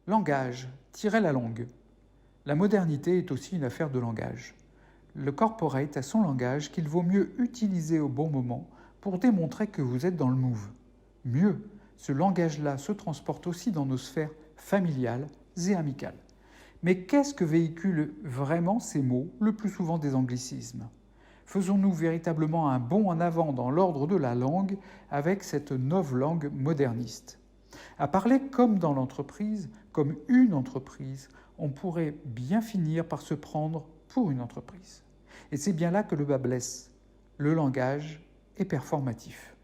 Langage, tirer la langue. La modernité est aussi une affaire de langage. Le corporate a son langage qu'il vaut mieux utiliser au bon moment pour démontrer que vous êtes dans le move. Mieux, ce langage-là se transporte aussi dans nos sphères familiales et amicales. Mais qu'est-ce que véhiculent vraiment ces mots, le plus souvent des anglicismes ? Faisons-nous véritablement un bond en avant dans l'ordre de la langue avec cette novlangue moderniste ? À parler comme dans l'entreprise, comme une entreprise, on pourrait bien finir par se prendre pour une entreprise. Et c'est bien là que le bât blesse. Le langage est performatif.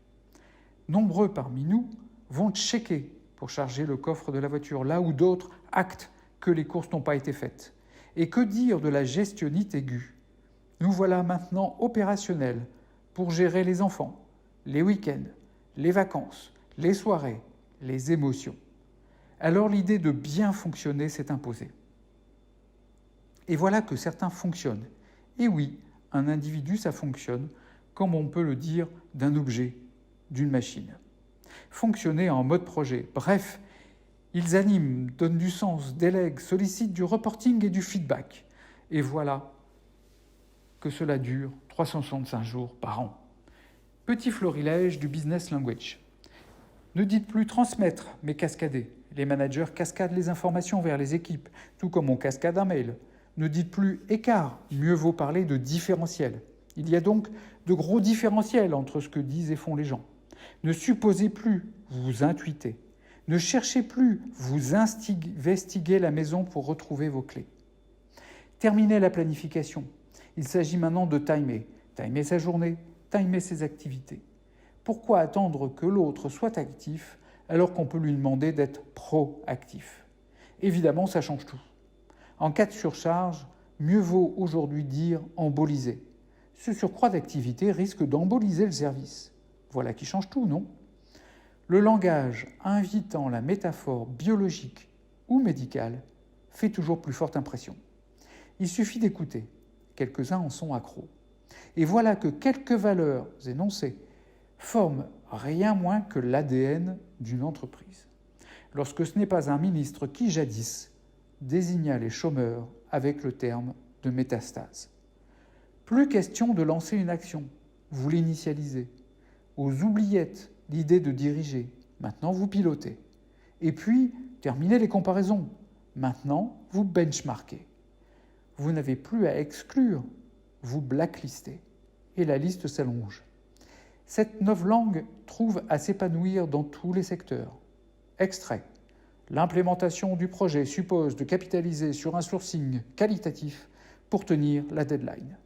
Nombreux parmi nous vont checker pour charger le coffre de la voiture, là où d'autres actent que les courses n'ont pas été faites. Et que dire de la gestionnite aiguë ? Nous voilà maintenant opérationnels pour gérer les enfants, les week-ends, les vacances, les soirées, les émotions. Alors l'idée de bien fonctionner s'est imposée. Et voilà que certains fonctionnent. Et oui, un individu, ça fonctionne, comme on peut le dire d'un objet, d'une machine. Fonctionner en mode projet. Bref, ils animent, donnent du sens, délèguent, sollicitent du reporting et du feedback. Et voilà que cela dure 365 jours par an. Petit florilège du business language. Ne dites plus transmettre, mais cascader. Les managers cascadent les informations vers les équipes, tout comme on cascade un mail. Ne dites plus écart, mieux vaut parler de différentiel. Il y a donc de gros différentiels entre ce que disent et font les gens. Ne supposez plus, vous intuitez. Ne cherchez plus, vous investiguez la maison pour retrouver vos clés. Terminez la planification. Il s'agit maintenant de timer. Timer sa journée, timer ses activités. Pourquoi attendre que l'autre soit actif alors qu'on peut lui demander d'être proactif ? Évidemment, ça change tout. En cas de surcharge, mieux vaut aujourd'hui dire emboliser. Ce surcroît d'activité risque d'emboliser le service. Voilà qui change tout, non ? Le langage invitant la métaphore biologique ou médicale fait toujours plus forte impression. Il suffit d'écouter. Quelques-uns en sont accros. Et voilà que quelques valeurs énoncées forment rien moins que l'ADN d'une entreprise. Lorsque ce n'est pas un ministre qui, jadis, désigna les chômeurs avec le terme de métastase. Plus question de lancer une action, vous l'initialisez. Aux oubliettes, l'idée de diriger, maintenant vous pilotez. Et puis, terminez les comparaisons, maintenant vous benchmarkez. Vous n'avez plus à exclure, vous blacklistez. Et la liste s'allonge. Cette novlangue trouve à s'épanouir dans tous les secteurs. Extrait. L'implémentation du projet suppose de capitaliser sur un sourcing qualitatif pour tenir la deadline.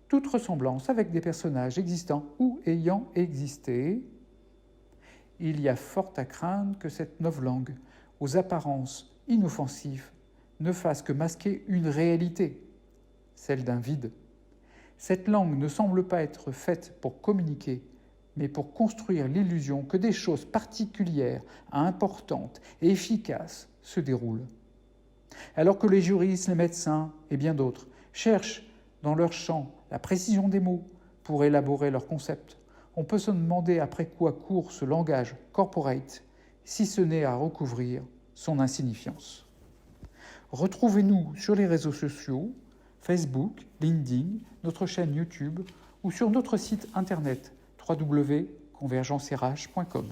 Toute ressemblance avec des personnages existants ou ayant existé, il y a fort à craindre que cette novlangue, aux apparences inoffensives, ne fasse que masquer une réalité, celle d'un vide. Cette langue ne semble pas être faite pour communiquer, mais pour construire l'illusion que des choses particulières, importantes et efficaces se déroulent. Alors que les juristes, les médecins et bien d'autres cherchent dans leur champ la précision des mots pour élaborer leurs concepts, on peut se demander après quoi court ce langage corporate, si ce n'est à recouvrir son insignifiance. Retrouvez-nous sur les réseaux sociaux, Facebook, LinkedIn, notre chaîne YouTube ou sur notre site internet www.convergencérh.com.